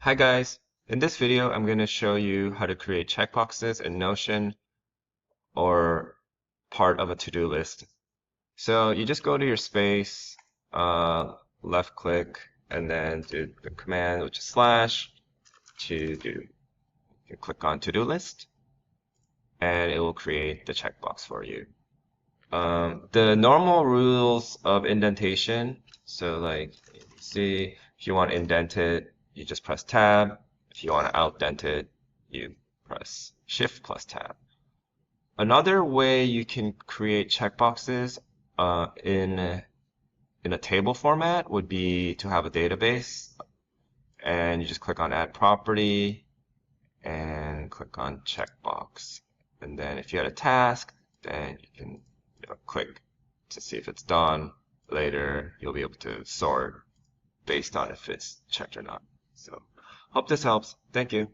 Hi guys, in this video I'm going to show you how to create checkboxes in Notion or part of a to-do list. So you just go to your space, left click, and then do the command which is slash to do. You click on to-do list and it will create the checkbox for you. The normal rules of indentation, so like see if you want to indent it, you just press tab. If you want to outdent it, you press shift plus tab. Another way you can create checkboxes in a table format would be to have a database, and you just click on add property and click on checkbox. And then if you had a task, then you can click to see if it's done. Later, you'll be able to sort based on if it's checked or not. So, hope this helps. Thank you.